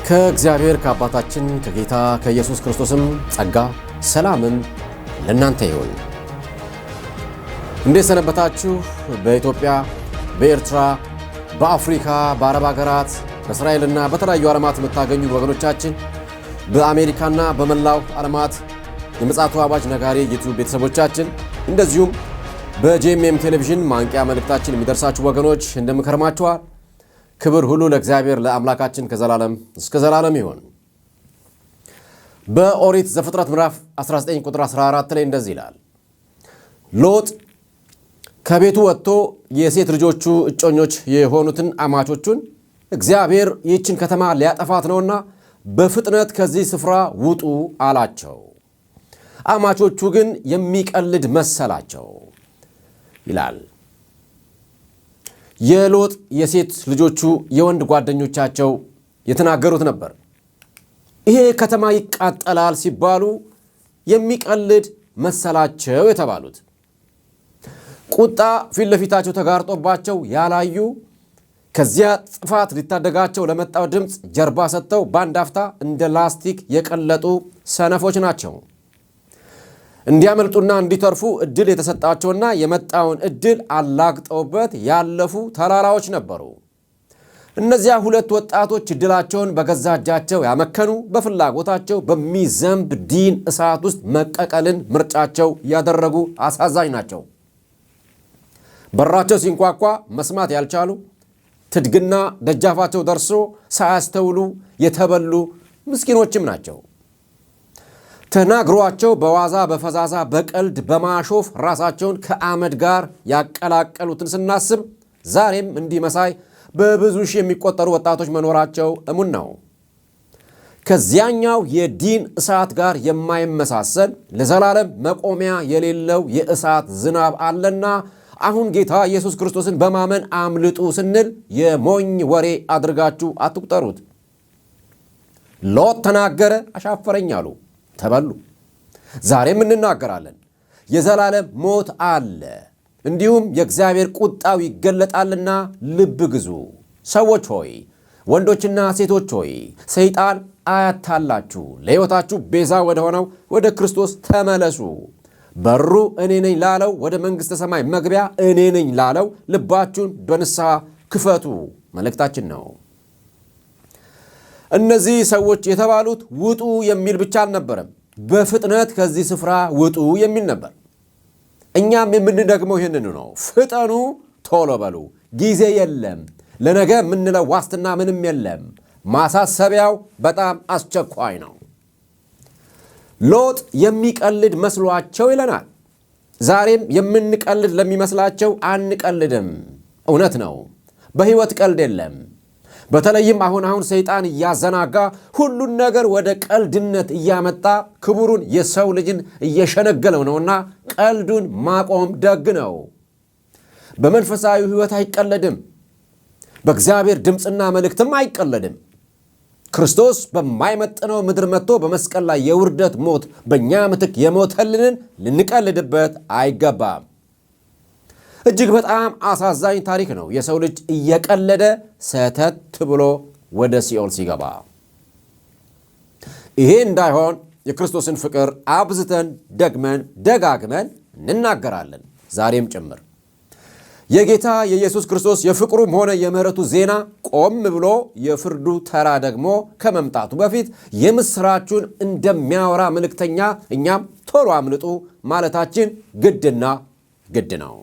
ከእግዚአብሔር ከአባታችን ከጌታ ከኢየሱስ ክርስቶስም ጸጋ ሰላምም ለእናንተ ይሁን። እንዴት ሰነበታችሁ? በኢትዮጵያ፣ በኤርትራ፣ በአፍሪካ፣ በአረብ ሀገራት፣ በእስራኤልና በተለያዩ ዓለማት የምታገኙ ወገኖቻችን፣ በአሜሪካና በመላው ዓለማት የምፅዓቱ አዋጅ ነጋሪ ዩቲዩብ ቤተሰቦቻችን፣ እንደዚሁም በጄኤምኤም ቴሌቪዥን ማንቂያ መልእክታችን የሚደርሳችሁ ወገኖች እንደምን ከርማችኋል? ክብር ሁሉ ለእግዚአብሔር ለአምላካችን ከዘላለም እስከ ዘላለም ይሁን። በኦሪት ዘፍጥረት ምዕራፍ 19 ቁጥር 14 ላይ እንደዚህ ይላል፣ ሎጥ ከቤቱ ወጥቶ የሴት ልጆቹ እጮኞች የሆኑትን አማቾቹን እግዚአብሔር ይህችን ከተማ ሊያጠፋት ነውና በፍጥነት ከዚህ ስፍራ ውጡ አላቸው። አማቾቹ ግን የሚቀልድ መሰላቸው ይላል። የሎጥ የሴት ልጆቹ የወንድ ጓደኞቻቸው የተናገሩት ነበር። ይሄ ከተማ ይቃጠላል ሲባሉ የሚቀልድ መሰላቸው የተባሉት። ቁጣ ፊት ለፊታቸው ተጋርጦባቸው ያላዩ ከዚያ ጥፋት ሊታደጋቸው ለመጣው ድምፅ ጀርባ ሰጥተው በአንድ አፍታ እንደ ላስቲክ የቀለጡ ሰነፎች ናቸው። እንዲያመልጡና እንዲተርፉ እድል የተሰጣቸውና የመጣውን እድል አላግጠውበት ያለፉ ተላላዎች ነበሩ። እነዚያ ሁለት ወጣቶች እድላቸውን በገዛ እጃቸው ያመከኑ፣ በፍላጎታቸው በሚዘንብ ዲን እሳት ውስጥ መቀቀልን ምርጫቸው ያደረጉ አሳዛኝ ናቸው። በራቸው ሲንኳኳ መስማት ያልቻሉ፣ ትድግና ደጃፋቸው ደርሶ ሳያስተውሉ የተበሉ ምስኪኖችም ናቸው። ተናግሯቸው በዋዛ በፈዛዛ በቀልድ በማሾፍ ራሳቸውን ከአመድ ጋር ያቀላቀሉትን ስናስብ ዛሬም እንዲህ መሳይ በብዙ ሺህ የሚቆጠሩ ወጣቶች መኖራቸው እሙን ነው። ከዚያኛው የዲን እሳት ጋር የማይመሳሰል ለዘላለም መቆሚያ የሌለው የእሳት ዝናብ አለና አሁን ጌታ ኢየሱስ ክርስቶስን በማመን አምልጡ ስንል የሞኝ ወሬ አድርጋችሁ አትቁጠሩት። ሎጥ ተናገረ፣ አሻፈረኝ አሉ፣ ተበሉ። ዛሬም እንናገራለን፣ የዘላለም ሞት አለ፣ እንዲሁም የእግዚአብሔር ቁጣው ይገለጣልና ልብ ግዙ። ሰዎች ሆይ፣ ወንዶችና ሴቶች ሆይ፣ ሰይጣን አያታላችሁ፣ ለሕይወታችሁ ቤዛ ወደ ሆነው ወደ ክርስቶስ ተመለሱ። በሩ እኔ ነኝ ላለው ወደ መንግሥተ ሰማይ መግቢያ እኔ ነኝ ላለው ልባችሁን በንስሐ ክፈቱ መልእክታችን ነው። እነዚህ ሰዎች የተባሉት ውጡ የሚል ብቻ አልነበረም፣ በፍጥነት ከዚህ ስፍራ ውጡ የሚል ነበር። እኛም የምንደግመው ይህንን ነው። ፍጠኑ፣ ቶሎ በሉ፣ ጊዜ የለም፣ ለነገ የምንለው ዋስትና ምንም የለም። ማሳሰቢያው በጣም አስቸኳይ ነው። ሎጥ የሚቀልድ መስሏቸው ይለናል። ዛሬም የምንቀልድ ለሚመስላቸው አንቀልድም። እውነት ነው፣ በሕይወት ቀልድ የለም። በተለይም አሁን ሰይጣን እያዘናጋ ሁሉን ነገር ወደ ቀልድነት እያመጣ ክቡሩን የሰው ልጅን እየሸነገለው ነውና ቀልዱን ማቆም ደግ ነው። በመንፈሳዊ ሕይወት አይቀለድም። በእግዚአብሔር ድምፅና መልእክትም አይቀለድም። ክርስቶስ በማይመጥነው ምድር መጥቶ በመስቀል ላይ የውርደት ሞት በእኛ ምትክ የሞተልንን ልንቀልድበት አይገባም። እጅግ በጣም አሳዛኝ ታሪክ ነው የሰው ልጅ እየቀለደ ሰተት ብሎ ወደ ሲኦል ሲገባ። ይሄ እንዳይሆን የክርስቶስን ፍቅር አብዝተን ደግመን ደጋግመን እንናገራለን፣ ዛሬም ጭምር። የጌታ የኢየሱስ ክርስቶስ የፍቅሩም ሆነ የምሕረቱ ዜና ቆም ብሎ የፍርዱ ተራ ደግሞ ከመምጣቱ በፊት የምስራቹን እንደሚያወራ መልእክተኛ እኛም ቶሎ አምልጡ ማለታችን ግድና ግድ ነው።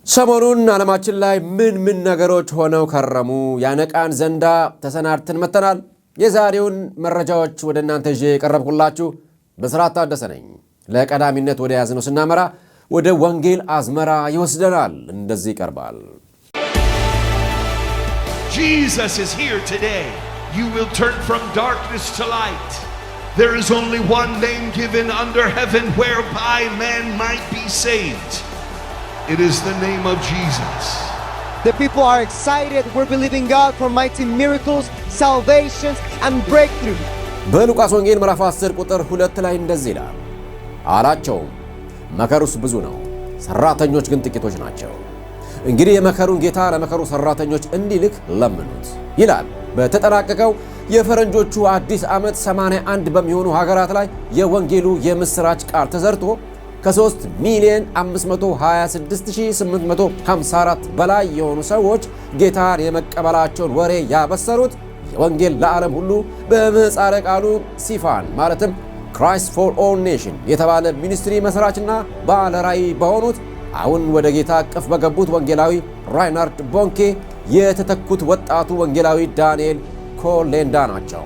ሰሞኑን ዓለማችን ላይ ምን ነገሮች ሆነው ከረሙ ያነቃን ዘንዳ ተሰናድተን መጥተናል። የዛሬውን መረጃዎች ወደ እናንተ ይዤ የቀረብኩላችሁ በስራት ታደሰ ነኝ። ለቀዳሚነት ወደ ያዝነው ስናመራ ወደ ወንጌል አዝመራ ይወስደናል። እንደዚህ ይቀርባል። Jesus is here today. You will turn from darkness to light. There is only one name given under heaven whereby man might be saved. It is the name of Jesus. The people are excited. We're believing God for mighty miracles, salvations, and breakthrough. በሉቃስ ወንጌል ምዕራፍ 10 ቁጥር 2 ላይ እንደዚህ ይላል፣ አላቸውም መከሩስ ብዙ ነው፣ ሰራተኞች ግን ጥቂቶች ናቸው። እንግዲህ የመከሩን ጌታ ለመከሩ ሰራተኞች እንዲልክ ለምኑት ይላል በተጠናቀቀው የፈረንጆቹ አዲስ ዓመት 81 በሚሆኑ ሀገራት ላይ የወንጌሉ የምስራች ቃል ተዘርቶ ከ3,526,854 በላይ የሆኑ ሰዎች ጌታን የመቀበላቸውን ወሬ ያበሰሩት የወንጌል ለዓለም ሁሉ በምህጻረ ቃሉ ሲፋን ማለትም ክራይስት ፎር ኦል ኔሽን የተባለ ሚኒስትሪ መስራችና ባለ ራዕይ በሆኑት አሁን ወደ ጌታ እቅፍ በገቡት ወንጌላዊ ራይናርድ ቦንኬ የተተኩት ወጣቱ ወንጌላዊ ዳንኤል ኮሌንዳ ናቸው።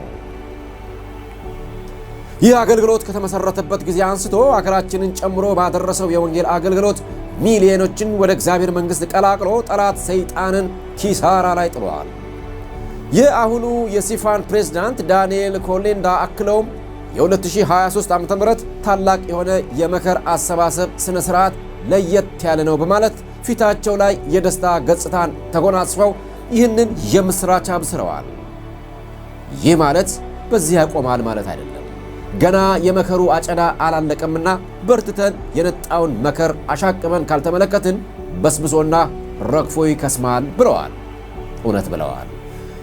ይህ አገልግሎት ከተመሰረተበት ጊዜ አንስቶ አገራችንን ጨምሮ ባደረሰው የወንጌል አገልግሎት ሚሊዮኖችን ወደ እግዚአብሔር መንግሥት ቀላቅሎ ጠላት ሰይጣንን ኪሳራ ላይ ጥሏል። የአሁኑ የሲፋን ፕሬዝዳንት ዳንኤል ኮሌንዳ አክለውም የ2023 ዓ.ም ታላቅ የሆነ የመከር አሰባሰብ ስነ ስርዓት ለየት ያለ ነው በማለት ፊታቸው ላይ የደስታ ገጽታን ተጎናጽፈው ይህንን የምስራች አብስረዋል። ይህ ማለት በዚህ ያቆማል ማለት አይደለም። ገና የመከሩ አጨዳ አላለቀምና በርትተን የነጣውን መከር አሻቅበን ካልተመለከትን በስብሶና ረግፎ ይከስማል ብለዋል። እውነት ብለዋል።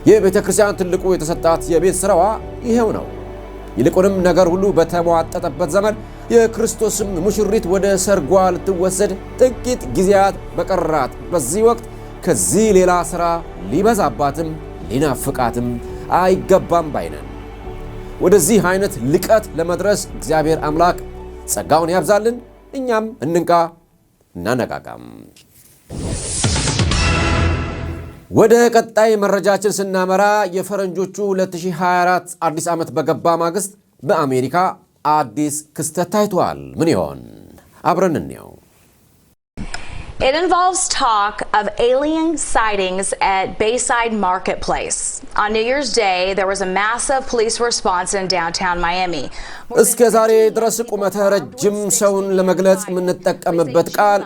የቤተ ክርስቲያን ትልቁ የተሰጣት የቤት ሥራዋ ይሄው ነው። ይልቁንም ነገር ሁሉ በተሟጠጠበት ዘመን የክርስቶስም ሙሽሪት ወደ ሰርጓ ልትወሰድ ጥቂት ጊዜያት በቀራት በዚህ ወቅት ከዚህ ሌላ ሥራ ሊበዛባትም ሊናፍቃትም አይገባም ባይነን። ወደዚህ አይነት ልቀት ለመድረስ እግዚአብሔር አምላክ ጸጋውን ያብዛልን። እኛም እንንቃ እናነቃቃም። ወደ ቀጣይ መረጃችን ስናመራ የፈረንጆቹ 2024 አዲስ ዓመት በገባ ማግስት በአሜሪካ አዲስ ክስተት ታይቷል። ምን ይሆን? አብረን እንየው። It involves talk of alien sightings at Bayside Marketplace. On New Year's Day, there was a massive police response in downtown Miami. እስከ ዛሬ ድረስ ቁመተ ረጅም ሰውን ለመግለጽ የምንጠቀምበት ቃል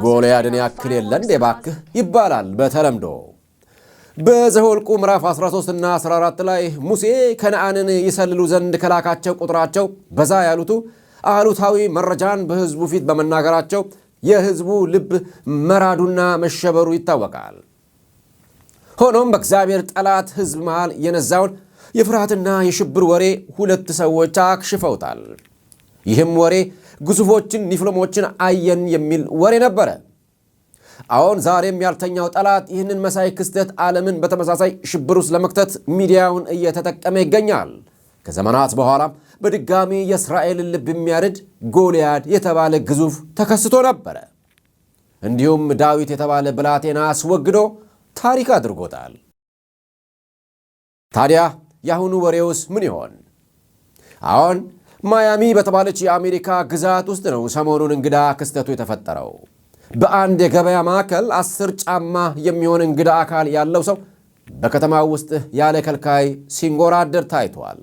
ጎልያድን ያክል የለ እንዴ ባክህ ይባላል በተለምዶ። በዘኍልቍ ምዕራፍ 13 እና 14 ላይ ሙሴ ከነዓንን ይሰልሉ ዘንድ ከላካቸው ቁጥራቸው በዛ ያሉቱ አሉታዊ መረጃን በሕዝቡ ፊት በመናገራቸው የሕዝቡ ልብ መራዱና መሸበሩ ይታወቃል። ሆኖም በእግዚአብሔር ጠላት ሕዝብ መሃል የነዛውን የፍርሃትና የሽብር ወሬ ሁለት ሰዎች አክሽፈውታል። ይህም ወሬ ግዙፎችን ኒፍሎሞችን አየን የሚል ወሬ ነበረ። አሁን ዛሬም ያልተኛው ጠላት ይህንን መሳይ ክስተት ዓለምን በተመሳሳይ ሽብር ውስጥ ለመክተት ሚዲያውን እየተጠቀመ ይገኛል። ከዘመናት በኋላም በድጋሚ የእስራኤልን ልብ የሚያርድ ጎልያድ የተባለ ግዙፍ ተከስቶ ነበረ። እንዲሁም ዳዊት የተባለ ብላቴና አስወግዶ ታሪክ አድርጎታል። ታዲያ የአሁኑ ወሬውስ ምን ይሆን? አሁን ማያሚ በተባለች የአሜሪካ ግዛት ውስጥ ነው ሰሞኑን እንግዳ ክስተቱ የተፈጠረው። በአንድ የገበያ ማዕከል 10 ጫማ የሚሆን እንግዳ አካል ያለው ሰው በከተማው ውስጥ ያለ ከልካይ ሲንጎራደር ታይቷል።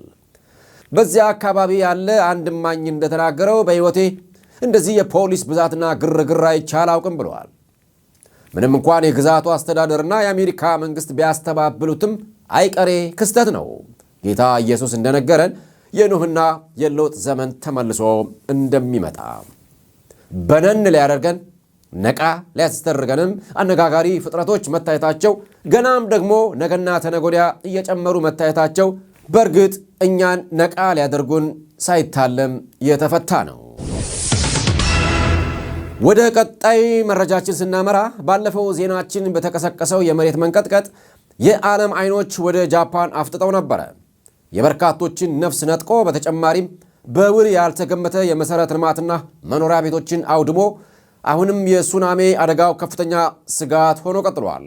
በዚያ አካባቢ ያለ አንድ እማኝ እንደተናገረው በሕይወቴ እንደዚህ የፖሊስ ብዛትና ግርግር አይቼ አላውቅም ብለዋል። ምንም እንኳን የግዛቱ አስተዳደርና የአሜሪካ መንግሥት ቢያስተባብሉትም አይቀሬ ክስተት ነው። ጌታ ኢየሱስ እንደነገረን የኖህና የሎጥ ዘመን ተመልሶ እንደሚመጣ በነን ሊያደርገን ነቃ ሊያስተርገንም አነጋጋሪ ፍጥረቶች መታየታቸው ገናም ደግሞ ነገና ተነጎዲያ እየጨመሩ መታየታቸው በእርግጥ እኛን ነቃ ሊያደርጉን ሳይታለም የተፈታ ነው። ወደ ቀጣይ መረጃችን ስናመራ ባለፈው ዜናችን በተቀሰቀሰው የመሬት መንቀጥቀጥ የዓለም አይኖች ወደ ጃፓን አፍጥጠው ነበረ። የበርካቶችን ነፍስ ነጥቆ በተጨማሪም በውል ያልተገመተ የመሠረተ ልማትና መኖሪያ ቤቶችን አውድሞ አሁንም የሱናሚ አደጋው ከፍተኛ ስጋት ሆኖ ቀጥሏል።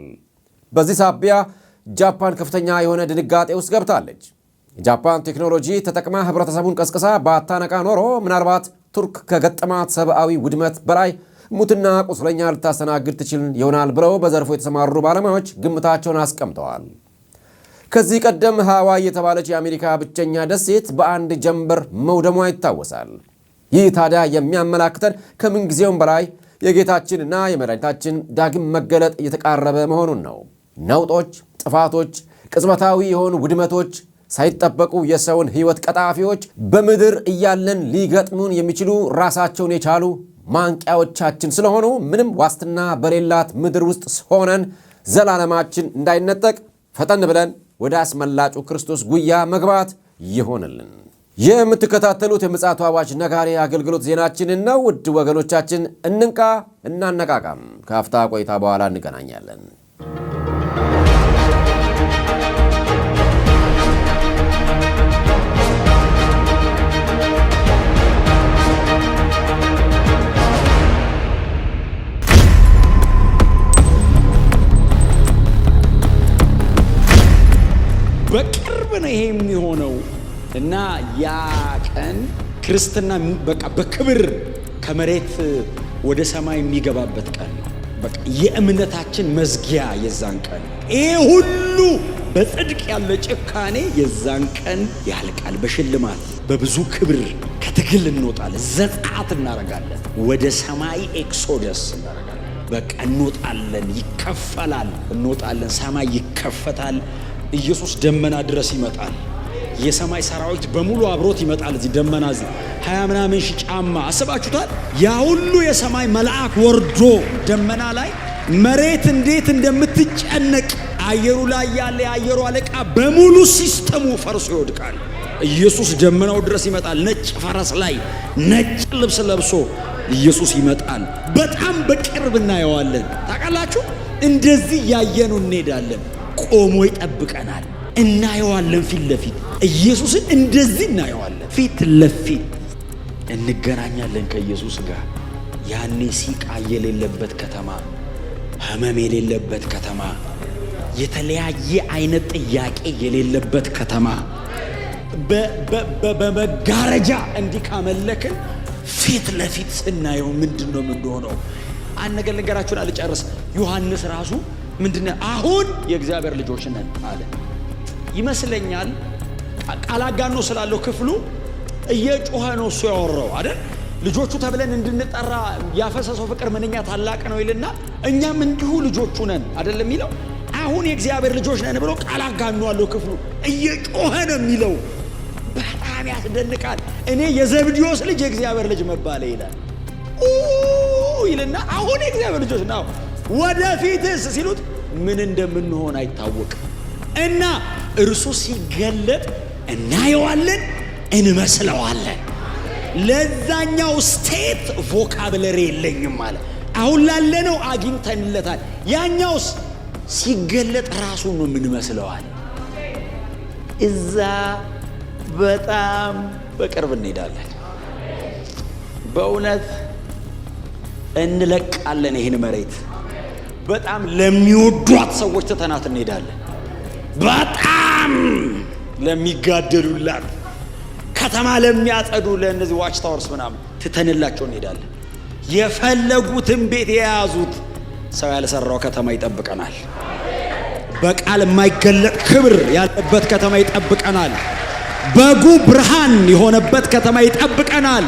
በዚህ ሳቢያ ጃፓን ከፍተኛ የሆነ ድንጋጤ ውስጥ ገብታለች። የጃፓን ቴክኖሎጂ ተጠቅማ ህብረተሰቡን ቀስቅሳ ባታነቃ ኖሮ ምናልባት ቱርክ ከገጠማት ሰብአዊ ውድመት በላይ ሙትና ቁስለኛ ልታስተናግድ ትችል ይሆናል ብለው በዘርፉ የተሰማሩ ባለሙያዎች ግምታቸውን አስቀምጠዋል። ከዚህ ቀደም ሃዋይ የተባለች የአሜሪካ ብቸኛ ደሴት በአንድ ጀንበር መውደሟ ይታወሳል። ይህ ታዲያ የሚያመላክተን ከምንጊዜውም በላይ የጌታችንና የመድኃኒታችን ዳግም መገለጥ እየተቃረበ መሆኑን ነው። ነውጦች፣ ጥፋቶች፣ ቅጽበታዊ የሆኑ ውድመቶች፣ ሳይጠበቁ የሰውን ሕይወት ቀጣፊዎች በምድር እያለን ሊገጥሙን የሚችሉ ራሳቸውን የቻሉ ማንቂያዎቻችን ስለሆኑ ምንም ዋስትና በሌላት ምድር ውስጥ ሆነን ዘላለማችን እንዳይነጠቅ ፈጠን ብለን ወደ አስመላጩ ክርስቶስ ጉያ መግባት ይሆንልን። የምትከታተሉት የምፅዓቱ አዋጅ ነጋሪ አገልግሎት ዜናችንን ነው። ውድ ወገኖቻችን እንንቃ እናነቃቃም። ከአፍታ ቆይታ በኋላ እንገናኛለን። በቅርብ ነው ይሄ የሚሆነው እና ያ ቀን ክርስትና በቃ በክብር ከመሬት ወደ ሰማይ የሚገባበት ቀን ነው። በቃ የእምነታችን መዝጊያ የዛን ቀን ነው። ይሄ ሁሉ በጽድቅ ያለ ጭካኔ የዛን ቀን ያልቃል። በሽልማት በብዙ ክብር ከትግል እንወጣለን። ዘጸአት እናረጋለን። ወደ ሰማይ ኤክሶደስ እናረጋለን። በቃ እንወጣለን። ይከፈላል። እንወጣለን። ሰማይ ይከፈታል። ኢየሱስ ደመና ድረስ ይመጣል። የሰማይ ሰራዊት በሙሉ አብሮት ይመጣል። እዚህ ደመና እዚህ 20 ምናምን ሺህ ጫማ አስባችሁታል? ያ ሁሉ የሰማይ መልአክ ወርዶ ደመና ላይ መሬት እንዴት እንደምትጨነቅ አየሩ ላይ ያለ የአየሩ አለቃ በሙሉ ሲስተሙ ፈርሶ ይወድቃል። ኢየሱስ ደመናው ድረስ ይመጣል። ነጭ ፈረስ ላይ ነጭ ልብስ ለብሶ ኢየሱስ ይመጣል። በጣም በቅርብ እናየዋለን። ታውቃላችሁ? እንደዚህ ያየኑ እንሄዳለን። ቆሞ ይጠብቀናል። እናየዋለን። ፊት ለፊት ኢየሱስን እንደዚህ እናየዋለን። ፊት ለፊት እንገናኛለን ከኢየሱስ ጋር። ያኔ ሲቃ የሌለበት ከተማ፣ ህመም የሌለበት ከተማ፣ የተለያየ አይነት ጥያቄ የሌለበት ከተማ፣ በመጋረጃ እንዲህ ካመለክን ፊት ለፊት ስናየው ምንድነው የምንሆነው? አንድ ነገር ልንገራችሁን አልጨርስ። ዮሐንስ ራሱ ምንድነው አሁን የእግዚአብሔር ልጆች ነን አለ ይመስለኛል። ቃል አጋኖ ስላለው ክፍሉ እየጮኸ ነው እሱ ያወራው አይደል? ልጆቹ ተብለን እንድንጠራ ያፈሰሰው ፍቅር ምንኛ ታላቅ ነው ይልና እኛም እንዲሁ ልጆቹ ነን አይደለም የሚለው። አሁን የእግዚአብሔር ልጆች ነን ብሎ ቃል አጋኖ አለው ክፍሉ እየጮኸ ነው የሚለው። በጣም ያስደንቃል። እኔ የዘብዴዎስ ልጅ የእግዚአብሔር ልጅ መባለ ይላል ይልና አሁን የእግዚአብሔር ልጆች ነው። ወደፊትስ ሲሉት ምን እንደምንሆን አይታወቅም እና እርሱ ሲገለጥ እናየዋለን፣ እንመስለዋለን። ለዛኛው ስቴት ቮካብለሪ የለኝም ማለት አሁን ላለነው አግኝተንለታል። ያኛውስ ሲገለጥ ራሱን ነው የምንመስለዋል። እዛ በጣም በቅርብ እንሄዳለን። በእውነት እንለቃለን ይህን መሬት። በጣም ለሚወዷት ሰዎች ትተናት እንሄዳለን። በጣም ለሚጋደሉላት ከተማ ለሚያጸዱ ለእነዚህ ዋች ታወርስ ምናምን ትተንላቸው እንሄዳለን። የፈለጉትን ቤት የያዙት ሰው ያልሰራው ከተማ ይጠብቀናል። በቃል የማይገለጥ ክብር ያለበት ከተማ ይጠብቀናል። በጉ ብርሃን የሆነበት ከተማ ይጠብቀናል።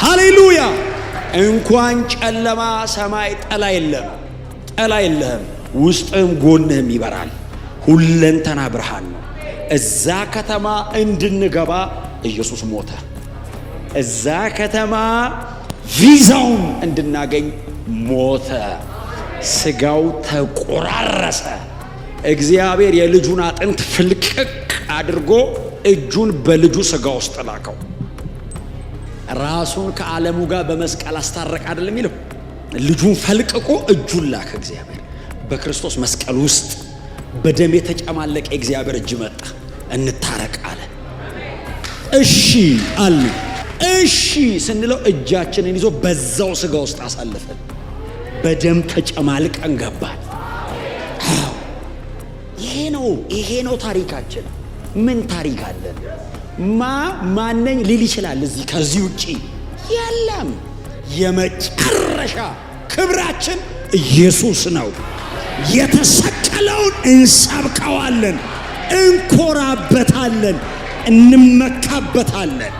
ሃሌሉያ! እንኳን ጨለማ ሰማይ ጠላ የለም፣ ጠላ የለህም። ውስጥም ጎንህም ይበራል። ሁለንተና ብርሃን ነው። እዛ ከተማ እንድንገባ ኢየሱስ ሞተ። እዛ ከተማ ቪዛውን እንድናገኝ ሞተ። ስጋው ተቆራረሰ። እግዚአብሔር የልጁን አጥንት ፍልቅቅ አድርጎ እጁን በልጁ ስጋ ውስጥ ላከው። ራሱን ከዓለሙ ጋር በመስቀል አስታረቅ አይደለም የሚለው። ልጁን ፈልቅቆ እጁን ላከ። እግዚአብሔር በክርስቶስ መስቀል ውስጥ በደም የተጨማለቀ እግዚአብሔር እጅ መጣ። እንታረቅ አለ። እሺ አለ። እሺ ስንለው እጃችንን ይዞ በዛው ስጋ ውስጥ አሳለፈን። በደም ተጨማልቀን ገባን። ይሄ ነው ታሪካችን። ምን ታሪክ አለን? ማነኝ ሊል ይችላል። እዚህ ከዚህ ውጪ የለም። የመጨረሻ ክብራችን ኢየሱስ ነው። የተሰቀለውን እንሰብከዋለን፣ እንኮራበታለን፣ እንመካበታለን።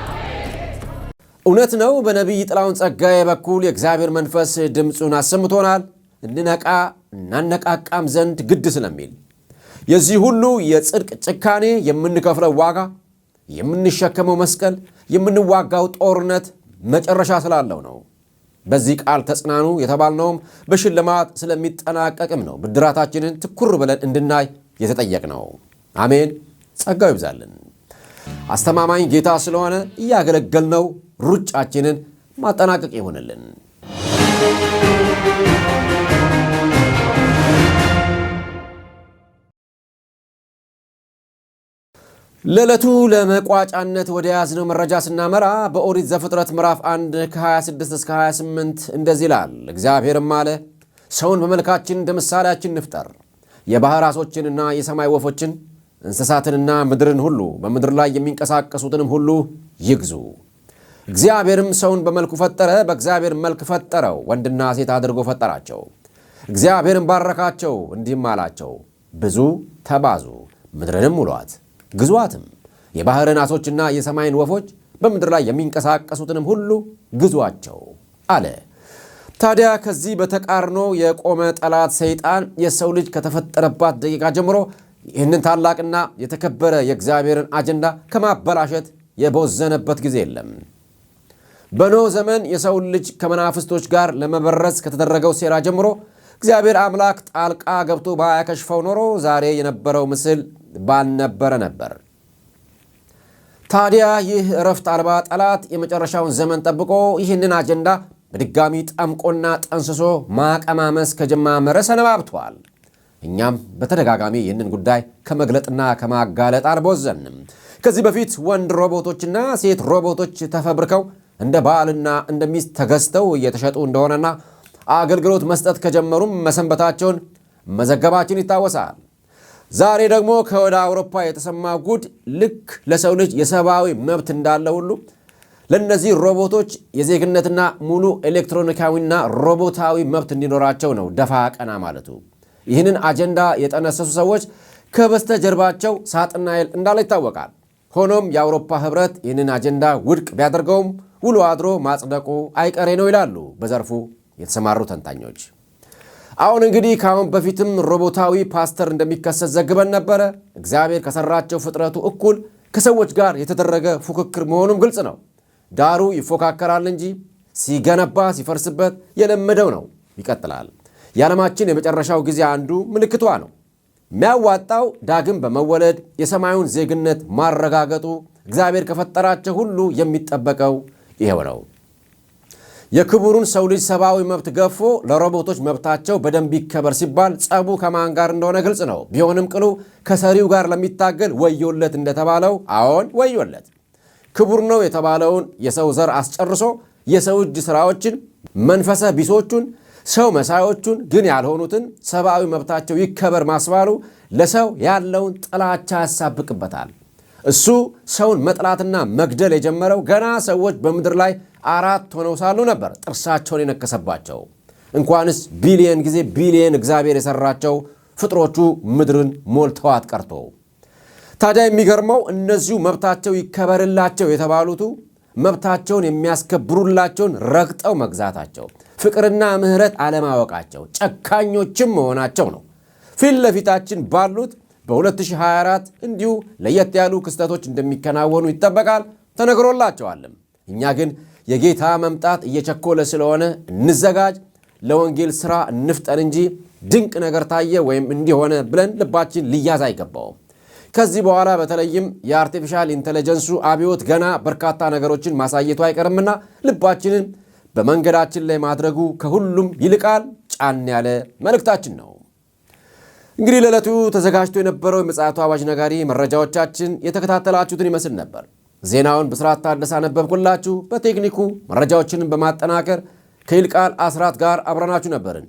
እውነት ነው። በነቢይ ጥላሁን ጸጋዬ በኩል የእግዚአብሔር መንፈስ ድምፁን አሰምቶናል። እንነቃ እናነቃቃም ዘንድ ግድ ስለሚል የዚህ ሁሉ የጽድቅ ጭካኔ የምንከፍለው ዋጋ፣ የምንሸከመው መስቀል፣ የምንዋጋው ጦርነት መጨረሻ ስላለው ነው። በዚህ ቃል ተጽናኑ የተባልነውም በሽልማት ስለሚጠናቀቅም ነው። ብድራታችንን ትኩር ብለን እንድናይ የተጠየቅነው። አሜን። ጸጋው ይብዛልን። አስተማማኝ ጌታ ስለሆነ እያገለገልነው ሩጫችንን ማጠናቀቅ ይሆንልን። ለዕለቱ ለመቋጫነት ወደ ያዝነው መረጃ ስናመራ በኦሪት ዘፍጥረት ምዕራፍ 1 ከ26 እስከ 28 እንደዚህ ይላል። እግዚአብሔርም አለ፣ ሰውን በመልካችን እንደ ምሳሌያችን ንፍጠር፣ የባሕር ዓሦችንና የሰማይ ወፎችን እንስሳትንና ምድርን ሁሉ በምድር ላይ የሚንቀሳቀሱትንም ሁሉ ይግዙ። እግዚአብሔርም ሰውን በመልኩ ፈጠረ፣ በእግዚአብሔር መልክ ፈጠረው፣ ወንድና ሴት አድርጎ ፈጠራቸው። እግዚአብሔርም ባረካቸው፣ እንዲህም አላቸው፣ ብዙ ተባዙ፣ ምድርንም ሙሏት፣ ግዙአትም፣ የባሕርን ዓሦችና የሰማይን ወፎች በምድር ላይ የሚንቀሳቀሱትንም ሁሉ ግዙአቸው አለ። ታዲያ ከዚህ በተቃርኖ የቆመ ጠላት ሰይጣን የሰው ልጅ ከተፈጠረባት ደቂቃ ጀምሮ ይህንን ታላቅና የተከበረ የእግዚአብሔርን አጀንዳ ከማበላሸት የቦዘነበት ጊዜ የለም። በኖህ ዘመን የሰው ልጅ ከመናፍስቶች ጋር ለመበረዝ ከተደረገው ሴራ ጀምሮ እግዚአብሔር አምላክ ጣልቃ ገብቶ ባያከሽፈው ኖሮ ዛሬ የነበረው ምስል ባልነበረ ነበር። ታዲያ ይህ እረፍት አልባ ጠላት የመጨረሻውን ዘመን ጠብቆ ይህንን አጀንዳ በድጋሚ ጠምቆና ጠንስሶ ማቀማመስ ከጀማመረ ሰነባብቷል። እኛም በተደጋጋሚ ይህንን ጉዳይ ከመግለጥና ከማጋለጥ አልቦዘንም። ከዚህ በፊት ወንድ ሮቦቶችና ሴት ሮቦቶች ተፈብርከው እንደ ባልና እንደ ሚስት ተገዝተው እየተሸጡ እንደሆነና አገልግሎት መስጠት ከጀመሩም መሰንበታቸውን መዘገባችን ይታወሳል። ዛሬ ደግሞ ከወደ አውሮፓ የተሰማ ጉድ ልክ ለሰው ልጅ የሰብአዊ መብት እንዳለ ሁሉ ለእነዚህ ሮቦቶች የዜግነትና ሙሉ ኤሌክትሮኒካዊና ሮቦታዊ መብት እንዲኖራቸው ነው ደፋ ቀና ማለቱ። ይህንን አጀንዳ የጠነሰሱ ሰዎች ከበስተጀርባቸው ሳጥናኤል እንዳለ ይታወቃል። ሆኖም የአውሮፓ ህብረት ይህንን አጀንዳ ውድቅ ቢያደርገውም ውሎ አድሮ ማጽደቁ አይቀሬ ነው ይላሉ በዘርፉ የተሰማሩ ተንታኞች። አሁን እንግዲህ ከአሁን በፊትም ሮቦታዊ ፓስተር እንደሚከሰት ዘግበን ነበረ። እግዚአብሔር ከሰራቸው ፍጥረቱ እኩል ከሰዎች ጋር የተደረገ ፉክክር መሆኑም ግልጽ ነው። ዳሩ ይፎካከራል እንጂ ሲገነባ ሲፈርስበት የለመደው ነው፣ ይቀጥላል። የዓለማችን የመጨረሻው ጊዜ አንዱ ምልክቷ ነው። የሚያዋጣው ዳግም በመወለድ የሰማዩን ዜግነት ማረጋገጡ እግዚአብሔር ከፈጠራቸው ሁሉ የሚጠበቀው ይሄው ነው። የክቡሩን ሰው ልጅ ሰብአዊ መብት ገፎ ለሮቦቶች መብታቸው በደንብ ይከበር ሲባል ጸቡ ከማን ጋር እንደሆነ ግልጽ ነው። ቢሆንም ቅሉ ከሰሪው ጋር ለሚታገል ወዮለት እንደተባለው አዎን ወዮለት። ክቡር ነው የተባለውን የሰው ዘር አስጨርሶ የሰው እጅ ሥራዎችን መንፈሰ ቢሶቹን ሰው መሳዮቹን ግን ያልሆኑትን ሰብአዊ መብታቸው ይከበር ማስባሉ ለሰው ያለውን ጥላቻ ያሳብቅበታል። እሱ ሰውን መጥላትና መግደል የጀመረው ገና ሰዎች በምድር ላይ 4 ሆነው ሳሉ ነበር ጥርሳቸውን የነከሰባቸው። እንኳንስ ቢሊየን ጊዜ ቢሊየን እግዚአብሔር የሰራቸው ፍጥሮቹ ምድርን ሞልተዋት ቀርቶ። ታዲያ የሚገርመው እነዚሁ መብታቸው ይከበርላቸው የተባሉቱ መብታቸውን የሚያስከብሩላቸውን ረግጠው መግዛታቸው፣ ፍቅርና ምሕረት አለማወቃቸው፣ ጨካኞችም መሆናቸው ነው። ፊት ለፊታችን ባሉት በ2024 እንዲሁ ለየት ያሉ ክስተቶች እንደሚከናወኑ ይጠበቃል፣ ተነግሮላቸዋልም። እኛ ግን የጌታ መምጣት እየቸኮለ ስለሆነ እንዘጋጅ፣ ለወንጌል ሥራ እንፍጠን እንጂ ድንቅ ነገር ታየ ወይም እንዲሆነ ብለን ልባችን ሊያዝ አይገባውም። ከዚህ በኋላ በተለይም የአርቲፊሻል ኢንተለጀንሱ አብዮት ገና በርካታ ነገሮችን ማሳየቱ አይቀርምና ልባችንን በመንገዳችን ላይ ማድረጉ ከሁሉም ይልቃል ጫን ያለ መልእክታችን ነው። እንግዲህ ለዕለቱ ተዘጋጅቶ የነበረው የምፅዓቱ አዋጅ ነጋሪ መረጃዎቻችን የተከታተላችሁትን ይመስል ነበር። ዜናውን ብስራት ታደሰ አነበብኩላችሁ። በቴክኒኩ መረጃዎችንን በማጠናከር ከይልቃል አስራት ጋር አብረናችሁ ነበርን።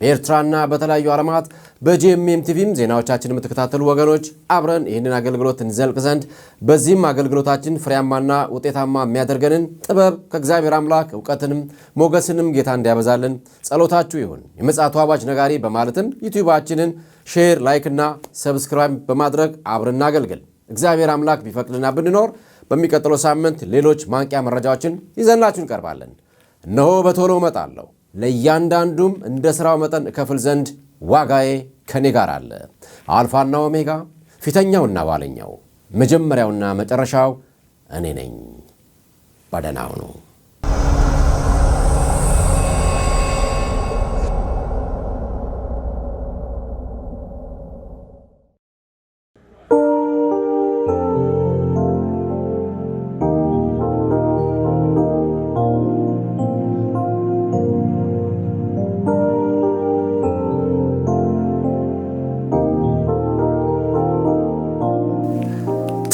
በኤርትራና በተለያዩ ዓለማት በጂኤምኤም ቲቪም ዜናዎቻችን የምትከታተሉ ወገኖች አብረን ይህንን አገልግሎት እንዘልቅ ዘንድ በዚህም አገልግሎታችን ፍሬያማና ውጤታማ የሚያደርገንን ጥበብ ከእግዚአብሔር አምላክ እውቀትንም ሞገስንም ጌታ እንዲያበዛልን ጸሎታችሁ ይሁን። የምፅዓቱ አዋጅ ነጋሪ በማለትም ዩቲዩባችንን ሼር፣ ላይክ እና ሰብስክራይብ በማድረግ አብረን እናገልግል። እግዚአብሔር አምላክ ቢፈቅድና ብንኖር በሚቀጥለው ሳምንት ሌሎች ማንቂያ መረጃዎችን ይዘንላችሁ እንቀርባለን። እነሆ በቶሎ እመጣለሁ፣ ለእያንዳንዱም እንደ ሥራው መጠን እከፍል ዘንድ ዋጋዬ ከኔ ጋር አለ። አልፋና ኦሜጋ፣ ፊተኛውና ኋለኛው፣ መጀመሪያውና መጨረሻው እኔ ነኝ። በደህና ሁኑ።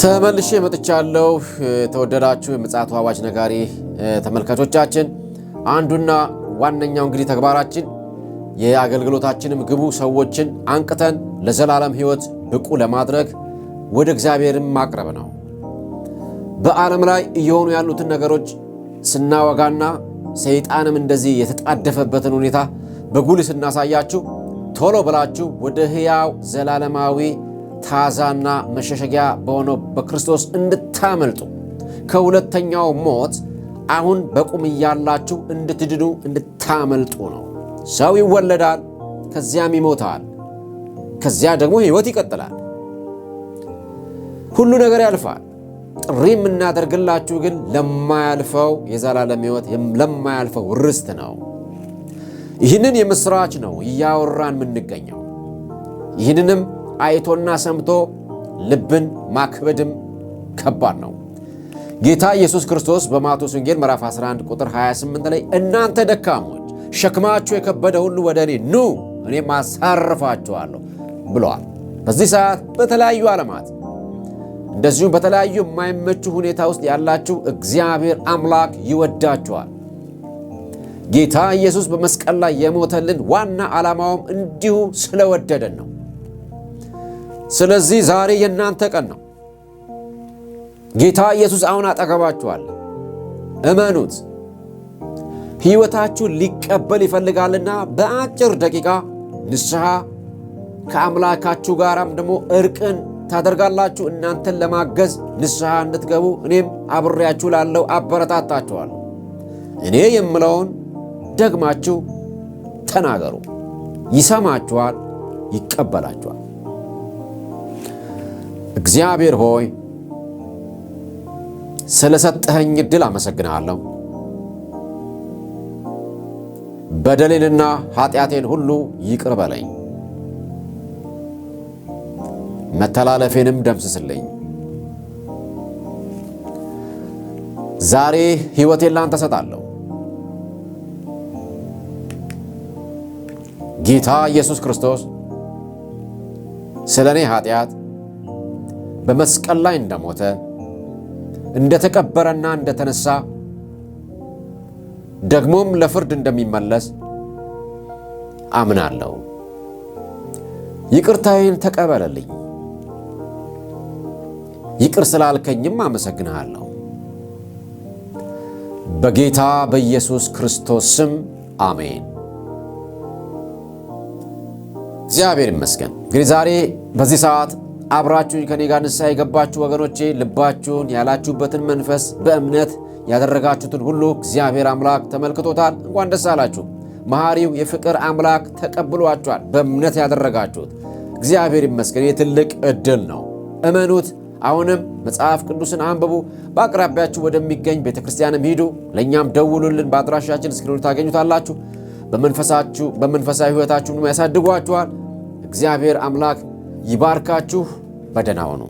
ተመልሼ መጥቻለሁ። ተወደዳችሁ የምጽአቱ አዋጅ ነጋሪ ተመልካቾቻችን፣ አንዱና ዋነኛው እንግዲህ ተግባራችን የአገልግሎታችንም ግቡ ሰዎችን አንቅተን ለዘላለም ሕይወት ብቁ ለማድረግ ወደ እግዚአብሔርም ማቅረብ ነው። በዓለም ላይ እየሆኑ ያሉትን ነገሮች ስናወጋና ሰይጣንም እንደዚህ የተጣደፈበትን ሁኔታ በጉልህ ስናሳያችሁ ቶሎ ብላችሁ ወደ ሕያው ዘላለማዊ ታዛና መሸሸጊያ በሆነው በክርስቶስ እንድታመልጡ ከሁለተኛው ሞት አሁን በቁም እያላችሁ እንድትድኑ እንድታመልጡ ነው። ሰው ይወለዳል፣ ከዚያም ይሞታል፣ ከዚያ ደግሞ ሕይወት ይቀጥላል። ሁሉ ነገር ያልፋል። ጥሪ የምናደርግላችሁ ግን ለማያልፈው የዘላለም ሕይወት ለማያልፈው ርስት ነው። ይህንን የምስራች ነው እያወራን የምንገኘው። ይህንንም አይቶና ሰምቶ ልብን ማክበድም ከባድ ነው። ጌታ ኢየሱስ ክርስቶስ በማቴዎስ ወንጌል ምዕራፍ 11 ቁጥር 28 ላይ እናንተ ደካሞች ሸክማችሁ የከበደ ሁሉ ወደ እኔ ኑ እኔም አሳርፋችኋለሁ ብለዋል። በዚህ ሰዓት በተለያዩ ዓለማት እንደዚሁም በተለያዩ የማይመቹ ሁኔታ ውስጥ ያላችሁ እግዚአብሔር አምላክ ይወዳችኋል። ጌታ ኢየሱስ በመስቀል ላይ የሞተልን ዋና ዓላማውም እንዲሁ ስለወደደን ነው። ስለዚህ ዛሬ የእናንተ ቀን ነው። ጌታ ኢየሱስ አሁን አጠገባችኋል። እመኑት። ሕይወታችሁን ሊቀበል ይፈልጋልና በአጭር ደቂቃ ንስሐ ከአምላካችሁ ጋራም ደግሞ እርቅን ታደርጋላችሁ። እናንተን ለማገዝ ንስሐ እንድትገቡ እኔም አብሬያችሁ ላለው አበረታታችኋለሁ። እኔ የምለውን ደግማችሁ ተናገሩ። ይሰማችኋል፣ ይቀበላችኋል። እግዚአብሔር ሆይ ስለሰጠኸኝ ዕድል አመሰግናለሁ። በደሌንና ኃጢአቴን ሁሉ ይቅር በለኝ፣ መተላለፌንም ደምስስልኝ። ዛሬ ሕይወቴን ላንተ ሰጣለሁ። ጌታ ኢየሱስ ክርስቶስ ስለ እኔ ኃጢአት በመስቀል ላይ እንደሞተ እንደተቀበረና እንደተነሳ ደግሞም ለፍርድ እንደሚመለስ አምናለሁ። ይቅርታዬን ተቀበለልኝ። ይቅር ስላልከኝም አመሰግንሃለሁ። በጌታ በኢየሱስ ክርስቶስ ስም አሜን። እግዚአብሔር ይመስገን። እንግዲህ ዛሬ በዚህ ሰዓት አብራችሁኝ ከኔ ጋር ንስሐ የገባችሁ ወገኖቼ ልባችሁን ያላችሁበትን መንፈስ በእምነት ያደረጋችሁትን ሁሉ እግዚአብሔር አምላክ ተመልክቶታል። እንኳን ደስ አላችሁ። መሐሪው የፍቅር አምላክ ተቀብሏችኋል። በእምነት ያደረጋችሁት እግዚአብሔር ይመስገን። የትልቅ ዕድል ነው። እመኑት። አሁንም መጽሐፍ ቅዱስን አንብቡ። በአቅራቢያችሁ ወደሚገኝ ቤተክርስቲያንም ሂዱ። ለእኛም ደውሉልን። በአድራሻችን እስክሪኑ ታገኙታላችሁ። በመንፈሳዊ ሕይወታችሁም ያሳድጓችኋል። እግዚአብሔር አምላክ ይባርካችሁ። በደህና ሁኑ።